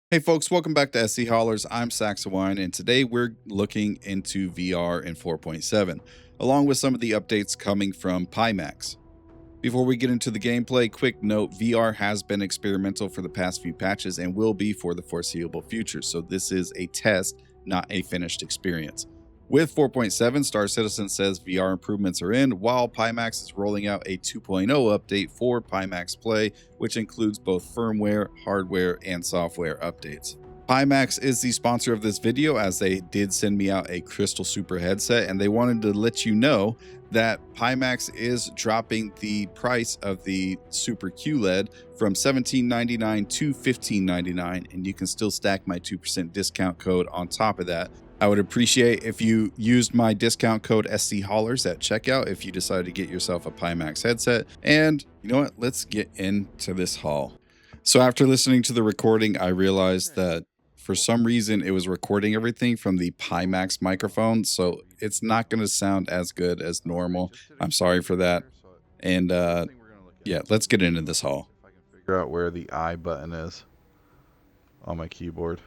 Hey folks, welcome back to SC Haulers. I'm Saxawine, and today we're looking into VR in 4.7, along with some of the updates coming from Pimax. Before we get into the gameplay, quick note, VR has been experimental for the past few patches and will be for the foreseeable future, so this is a test, not a finished experience. With 4.7, Star Citizen says VR improvements are in, while Pimax is rolling out a 2.0 update for Pimax Play, which includes both firmware, hardware, and software updates. Pimax is the sponsor of this video, as they did send me out a Crystal Super headset, and they wanted to let you know that Pimax is dropping the price of the Super QLED from $17.99 to $15.99, and you can still stack my 2% discount code on top of that. I would appreciate if you used my discount code SCHaulers at checkout if you decide to get yourself a Pimax headset. And you know what? Let's get into this haul. So after listening to the recording, I realized that for some reason it was recording everything from the Pimax microphone, so it's not going to sound as good as normal. I'm sorry for that. And yeah, let's get into this haul. If I can figure out where the I button is on my keyboard.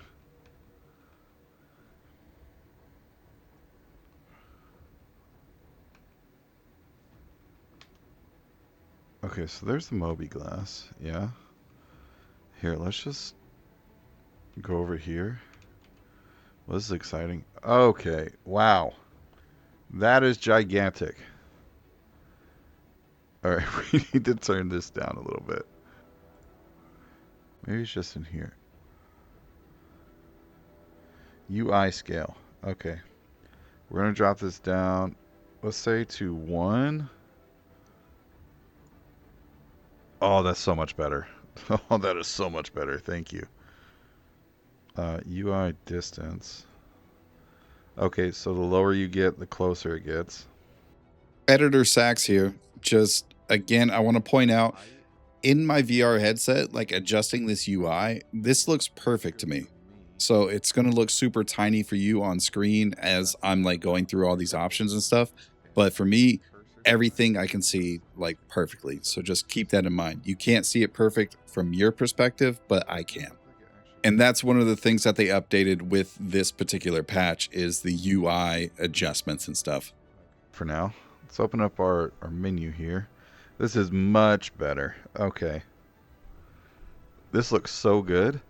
Okay, so there's the Moby glass. Yeah. Here, let's just go over here. Well, this is exciting. Okay, wow. That is gigantic. Alright, we need to turn this down a little bit. Maybe it's just in here. UI scale. Okay. We're going to drop this down, let's say to 1. Oh, that's so much better. Oh, that is so much better. Thank you. UI distance. Okay, so the lower you get, the closer it gets. Editor Sax here. Just again, I want to point out in my VR headset, like adjusting this UI, this looks perfect to me. So it's going to look super tiny for you on screen as I'm like going through all these options and stuff. But for me, everything I can see like perfectly. So just keep that in mind. You can't see it perfect from your perspective, but I can. And that's one of the things that they updated with this particular patch is the UI adjustments and stuff. For now, let's open up our menu here. This is much better. Okay. This looks so good.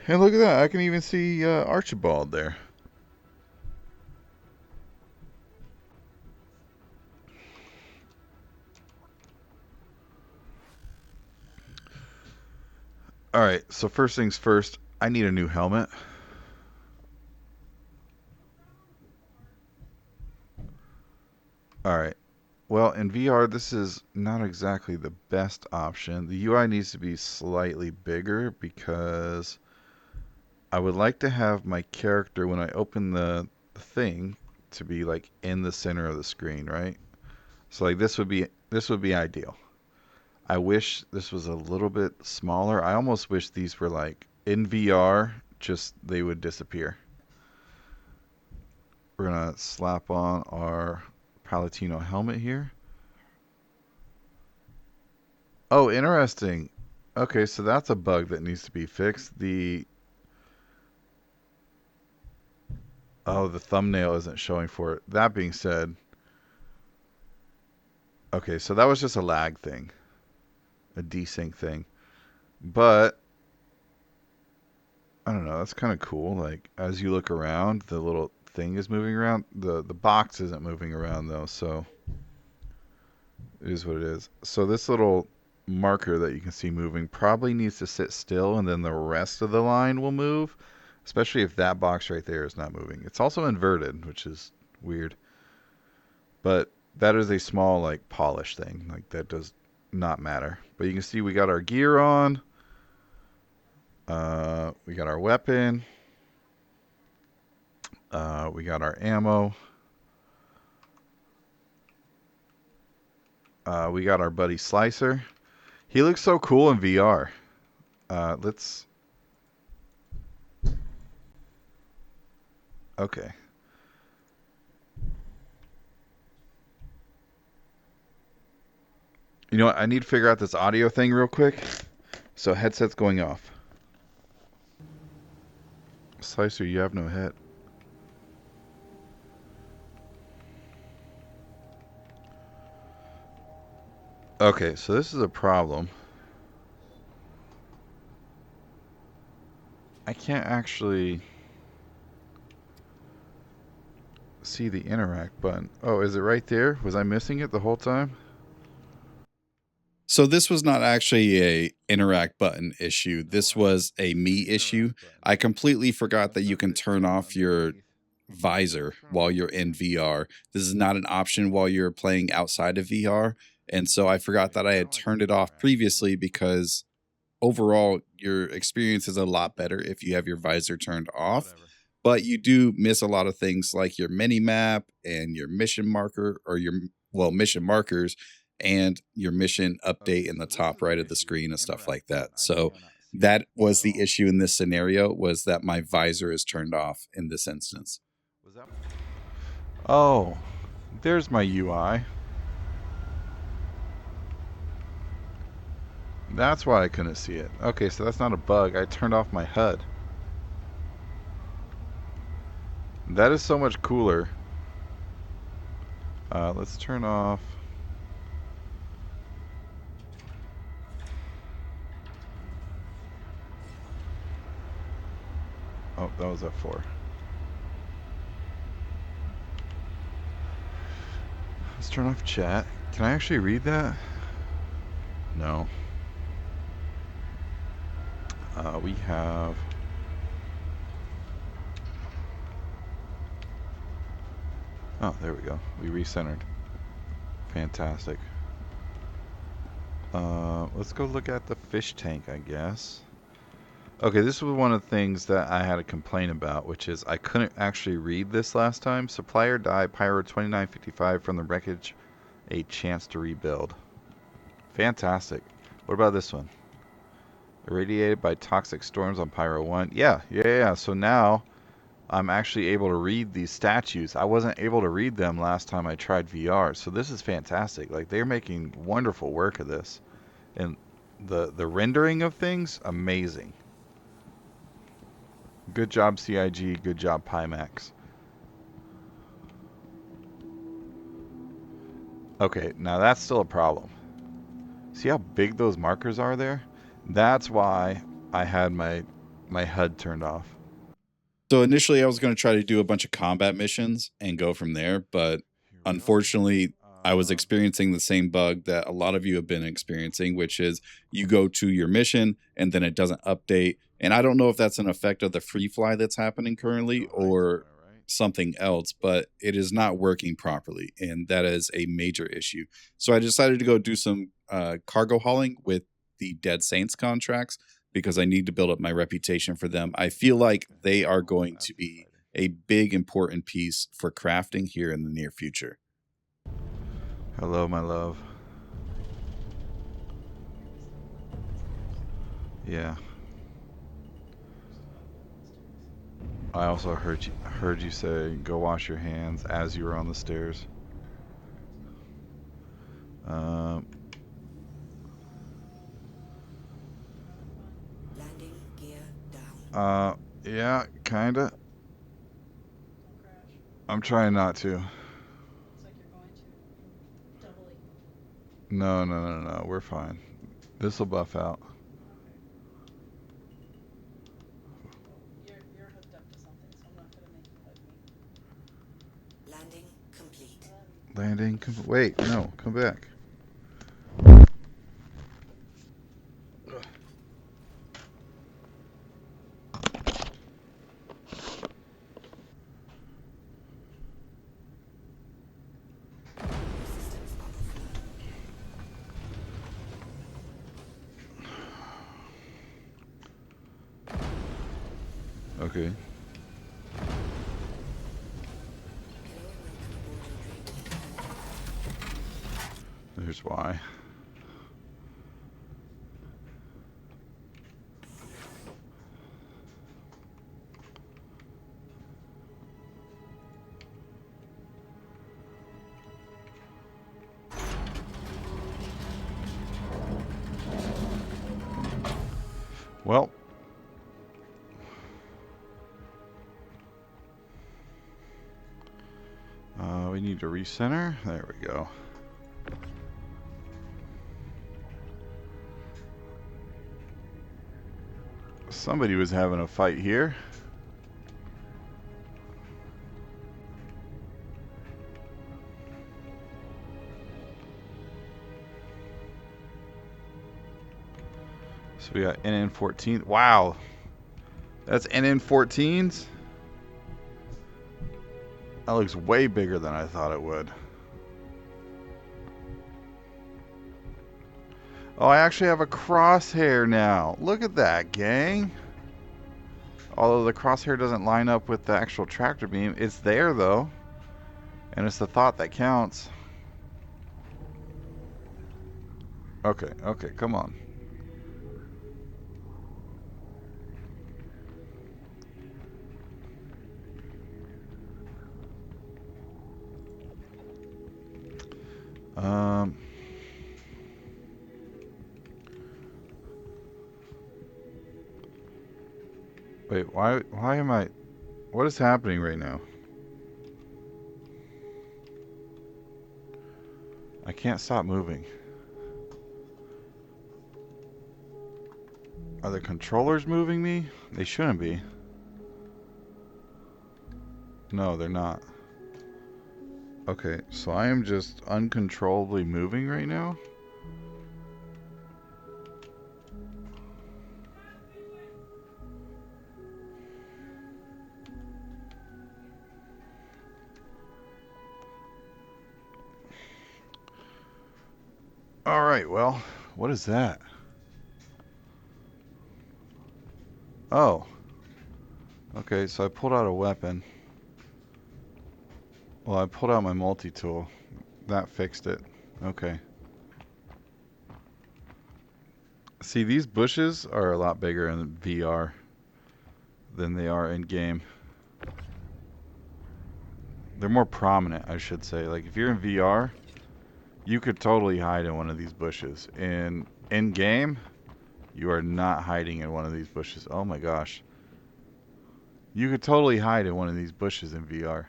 And look at that. I can even see Archibald there. Alright, so first things first, I need a new helmet. Alright. Well, in VR, this is not exactly the best option. The UI needs to be slightly bigger because I would like to have my character, when I open the thing, to be like in the center of the screen, right? So like this would be ideal. I wish this was a little bit smaller. I almost wish these were like in VR, just they would disappear. We're gonna slap on our Palatino helmet here. Oh, interesting. Okay, so that's a bug that needs to be fixed. The thumbnail isn't showing for it. That being said, okay, so that was just a lag thing, a desync thing. But I don't know, that's kind of cool. Like as you look around, the little thing is moving around. The box isn't moving around though, so it is what it is. So this little marker that you can see moving probably needs to sit still, and then the rest of the line will move, especially if that box right there is not moving. It's also inverted, which is weird. But that is a small like polish thing. Like that does not matter. But you can see we got our gear on. We got our weapon. We got our ammo. We got our buddy Slicer. He looks so cool in VR. Let's. Okay. You know what? I need to figure out this audio thing real quick. So headset's going off. Slicer, you have no head. Okay, so this is a problem. I can't actually see the interact button. Oh, is it right there? Was I missing it the whole time? So this was not actually a interact button issue. This was a me issue. I completely forgot that you can turn off your visor while you're in VR. This is not an option while you're playing outside of VR. And so I forgot that I had turned it off previously because overall your experience is a lot better if you have your visor turned off. But you do miss a lot of things like your mini map and your mission marker or your mission markers and your mission update in the top right of the screen and stuff like that. So that was the issue in this scenario, was that my visor is turned off in this instance. Oh, there's my UI. That's why I couldn't see it. Okay, so that's not a bug. I turned off my HUD. That is so much cooler. Let's turn off. Oh, that was F4. Let's turn off chat. Can I actually read that? No. We have. Oh, there we go. We recentered. Fantastic. Let's go look at the fish tank, I guess. Okay, this was one of the things that I had to complain about, which is I couldn't actually read this last time. Supplier died, Pyro 2955 from the wreckage, a chance to rebuild. Fantastic. What about this one? Irradiated by toxic storms on Pyro 1. Yeah. So now I'm actually able to read these statues. I wasn't able to read them last time I tried VR. So this is fantastic. Like, they're making wonderful work of this. And the rendering of things, amazing. Good job, CIG. Good job, Pimax. Okay, now that's still a problem. See how big those markers are there? That's why I had my HUD turned off. So initially, I was going to try to do a bunch of combat missions and go from there, but unfortunately, I was experiencing the same bug that a lot of you have been experiencing, which is you go to your mission and then it doesn't update. And I don't know if that's an effect of the free fly that's happening currently or something else, but it is not working properly, and that is a major issue. So I decided to go do some cargo hauling with the Dead Saints contracts because I need to build up my reputation for them. I feel like they are going to be a big, important piece for crafting here in the near future. Hello, my love. Yeah. I also heard you say go wash your hands as you were on the stairs. Landing gear down. Yeah, kinda. I'm trying not to. Looks like you're going to. Doubly. No. We're fine. This'll buff out. You're hooked up to something, so I'm not gonna make you hug me. Landing complete. Landing. Wait, no, come back. Systems offline. Okay. Hello and welcome aboard your dream. Here's why. Well, we need to recenter. There we go. Somebody was having a fight here. So we got NN14. Wow. That's NN14s? That looks way bigger than I thought it would. Oh, I actually have a crosshair now. Look at that, gang. Although the crosshair doesn't line up with the actual tractor beam. It's there, though. And it's the thought that counts. Okay, okay, come on. Wait, why am I... What is happening right now? I can't stop moving. Are the controllers moving me? They shouldn't be. No, they're not. Okay, so I am just uncontrollably moving right now? Alright, well, what is that? Oh. Okay, so I pulled out a weapon. Well, I pulled out my multi-tool. That fixed it. Okay. See, these bushes are a lot bigger in VR than they are in game. They're more prominent, I should say. Like, if you're in VR, you could totally hide in one of these bushes. In game, you are not hiding in one of these bushes. Oh my gosh. You could totally hide in one of these bushes in VR.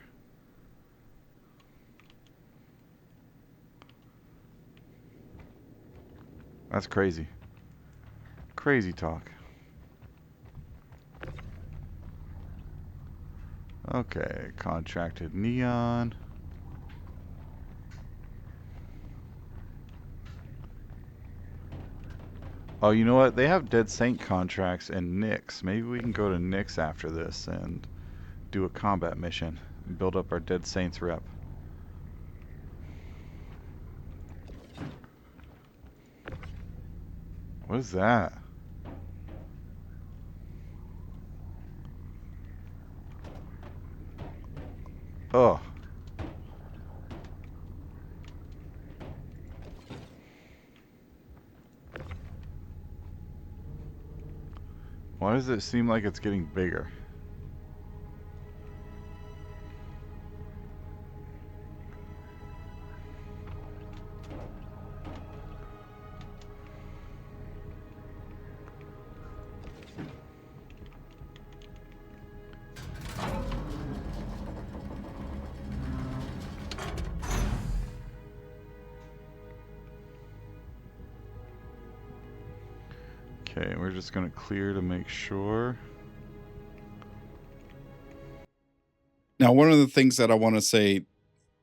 That's crazy. Crazy talk. Okay, contracted neon. Oh, you know what? They have Dead Saint contracts in Nyx. Maybe we can go to Nyx after this and do a combat mission and build up our Dead Saints rep. What is that? Oh. Why does it seem like it's getting bigger? Okay, we're just gonna clear to make sure. Now, one of the things that I want to say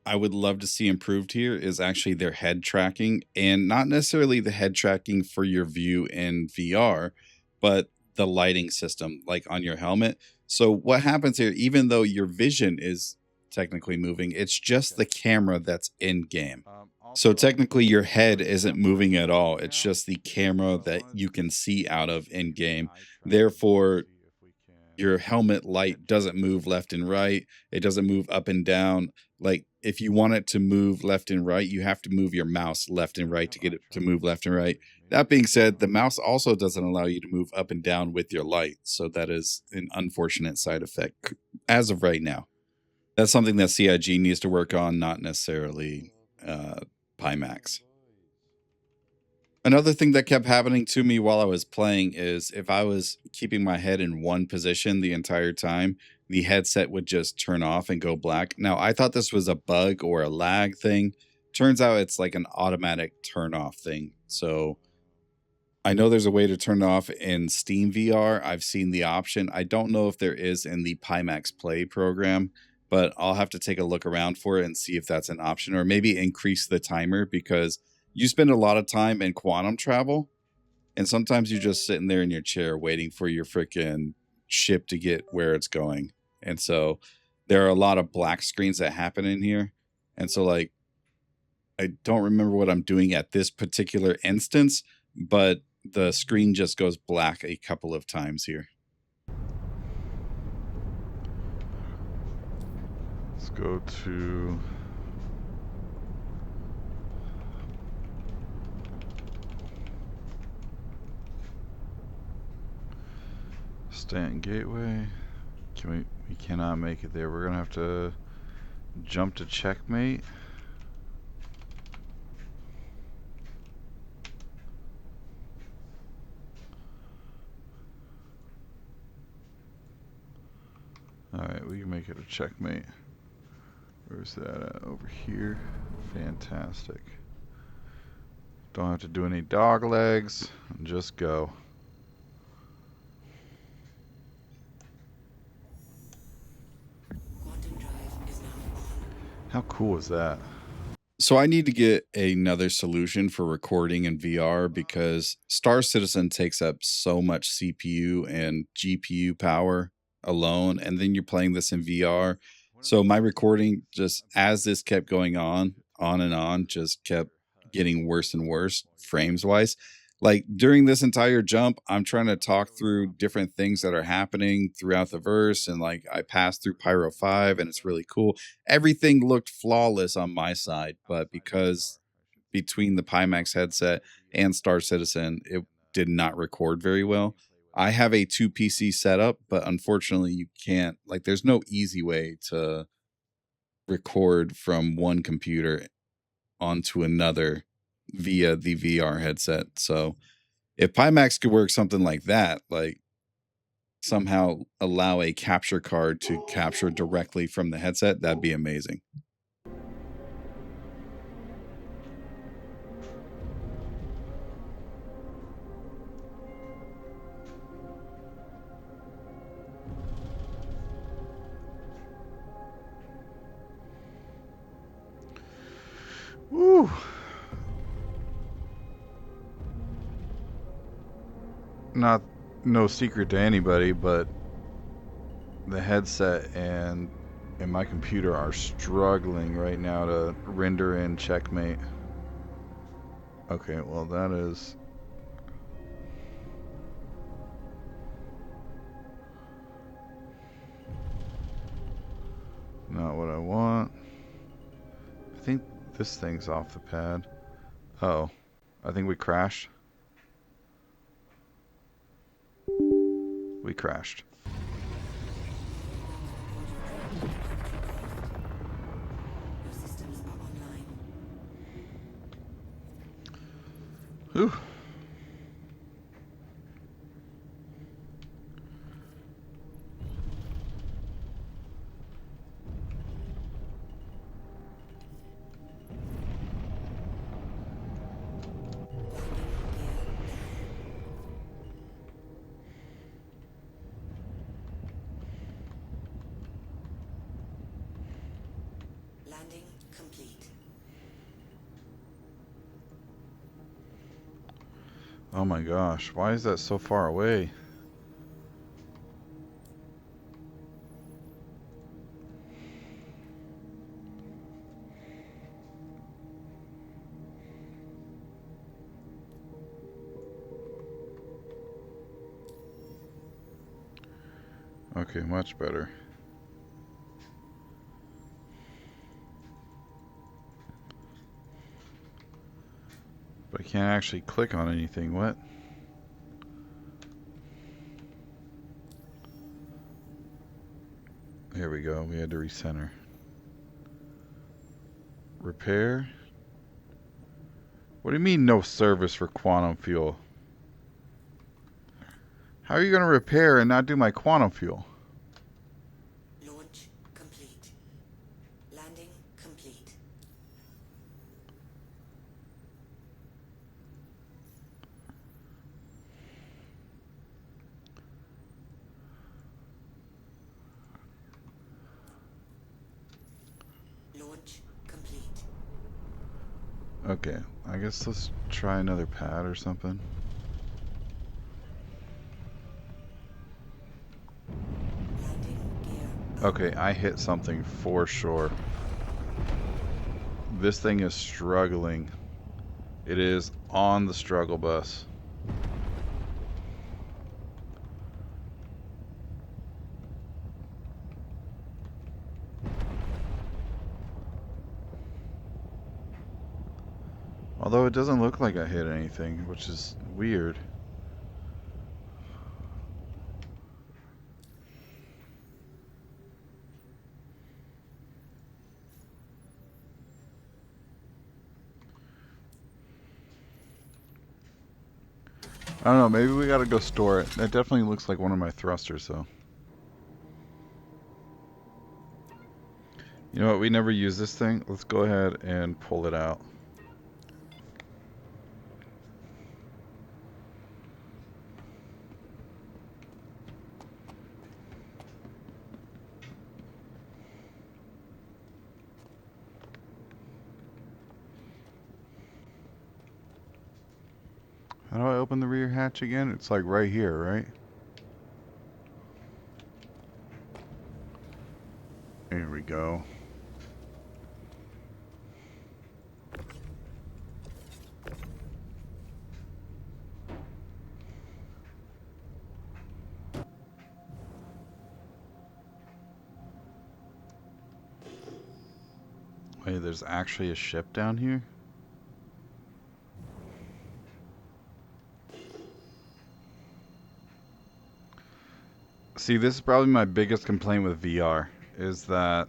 I would love to see improved here is actually their head tracking, and not necessarily the head tracking for your view in VR, but the lighting system, like on your helmet. So what happens here, even though your vision is technically moving, it's just the camera that's in game. So technically your head isn't moving at all. It's just the camera that you can see out of in game. Therefore, your helmet light doesn't move left and right. It doesn't move up and down. Like if you want it to move left and right, you have to move your mouse left and right to get it to move left and right. That being said, the mouse also doesn't allow you to move up and down with your light. So that is an unfortunate side effect as of right now. That's something that CIG needs to work on, not necessarily Pimax. Another thing that kept happening to me while I was playing is if I was keeping my head in one position the entire time, the headset would just turn off and go black. Now, I thought this was a bug or a lag thing. Turns out it's like an automatic turn off thing. So I know there's a way to turn it off in Steam VR. I've seen the option. I don't know if there is in the Pimax Play program, but I'll have to take a look around for it and see if that's an option, or maybe increase the timer, because you spend a lot of time in quantum travel and sometimes you're just sitting there in your chair waiting for your freaking ship to get where it's going. And so there are a lot of black screens that happen in here. And so, like, I don't remember what I'm doing at this particular instance, but the screen just goes black a couple of times here. Let's go to Stanton Gateway. We cannot make it there. We're gonna have to jump to checkmate. Alright, we can make it a checkmate. Where's that at? Over here. Fantastic. Don't have to do any dog legs. Just go. Quantum drive is now on. How cool is that? So I need to get another solution for recording in VR, because Star Citizen takes up so much CPU and GPU power alone, and then you're playing this in VR. So my recording, just as this kept going on and on, just kept getting worse and worse frames wise. Like during this entire jump, I'm trying to talk through different things that are happening throughout the verse, and like I passed through Pyro 5 and it's really cool. Everything looked flawless on my side, but because between the Pimax headset and Star Citizen, it did not record very well. I have a 2 PC setup, but unfortunately you can't, like, there's no easy way to record from one computer onto another via the VR headset. So if Pimax could work something like that, like somehow allow a capture card to capture directly from the headset, that'd be amazing. Woo! No secret to anybody, but the headset and my computer are struggling right now to render in checkmate. Okay, well that is not what I want. I think this thing's off the pad. Oh, I think we crashed. We crashed. Your systems are online. Whew. Landing complete. Oh my gosh, why is that so far away? Okay, much better. But I can't actually click on anything. What? Here we go. We had to recenter. Repair? What do you mean no service for quantum fuel? How are you going to repair and not do my quantum fuel? Okay, I guess let's try another pad or something. Landing gear. Okay, I hit something for sure. This thing is struggling. It is on the struggle bus. Although it doesn't look like I hit anything, which is weird. I don't know, maybe we gotta go store it. That definitely looks like one of my thrusters, though. You know what, we never use this thing. Let's go ahead and pull it out. How do I open the rear hatch again? It's like right here, right? There we go. Wait, there's actually a ship down here? See, this is probably my biggest complaint with VR, is that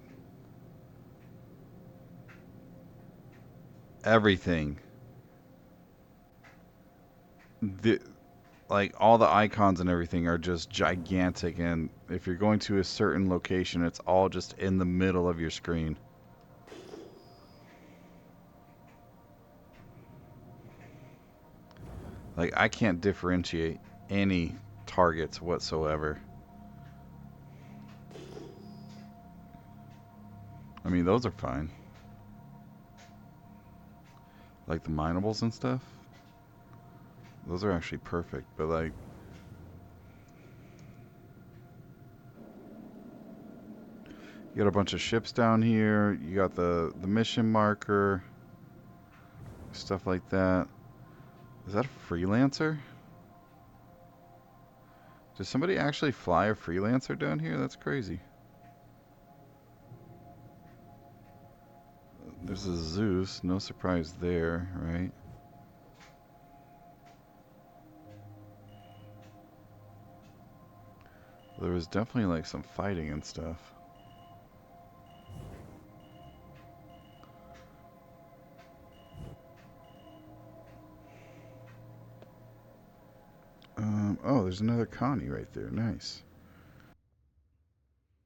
everything, the, like all the icons and everything are just gigantic, and if you're going to a certain location, it's all just in the middle of your screen. Like, I can't differentiate any targets whatsoever. I mean, those are fine. Like the minables and stuff. Those are actually perfect, but like... You got a bunch of ships down here. You got the mission marker. Stuff like that. Is that a freelancer? Does somebody actually fly a freelancer down here? That's crazy. There's a Zeus. No surprise there, right? There was definitely like some fighting and stuff. Oh, there's another Connie right there. Nice.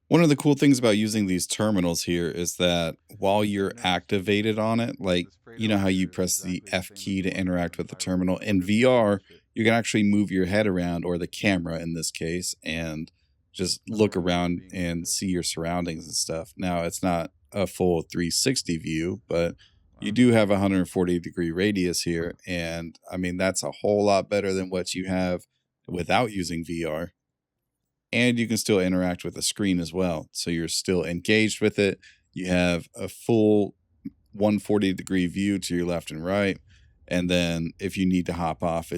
One of the cool things about using these terminals here is that while you're activated on it, like, you know how you press the F key to interact with the terminal, in VR, you can actually move your head around, or the camera in this case, and just look around and see your surroundings and stuff. Now, it's not a full 360 view, but you do have a 140-degree radius here. And I mean, that's a whole lot better than what you have without using VR. And you can still interact with the screen as well. So you're still engaged with it. You have a full 140-degree view to your left and right. And then if you need to hop off,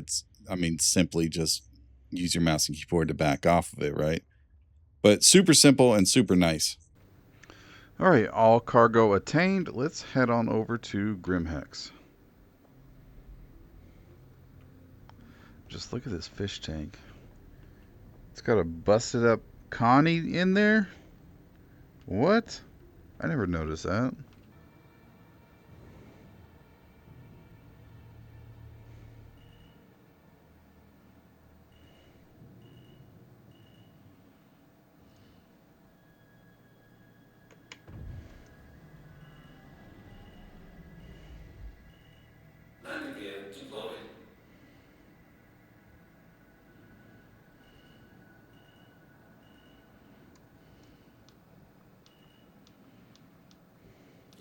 simply just use your mouse and keyboard to back off of it, right? But super simple and super nice. All right, all cargo attained. Let's head on over to Grimhex. Just look at this fish tank. It's got a busted up Connie in there? What? I never noticed that. Landing gear deployed.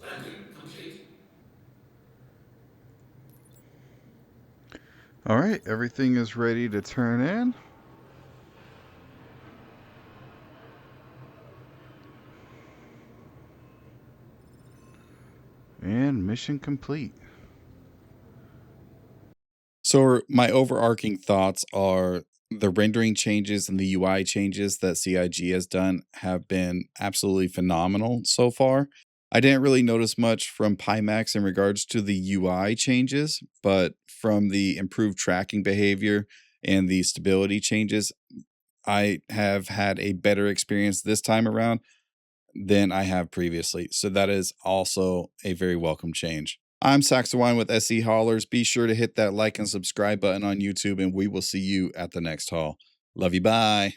Landing complete. All right, everything is ready to turn in. And mission complete. So my overarching thoughts are the rendering changes and the UI changes that CIG has done have been absolutely phenomenal so far. I didn't really notice much from Pimax in regards to the UI changes, but from the improved tracking behavior and the stability changes, I have had a better experience this time around than I have previously. So that is also a very welcome change. I'm Saxawine with SE Haulers. Be sure to hit that like and subscribe button on YouTube, and we will see you at the next haul. Love you. Bye.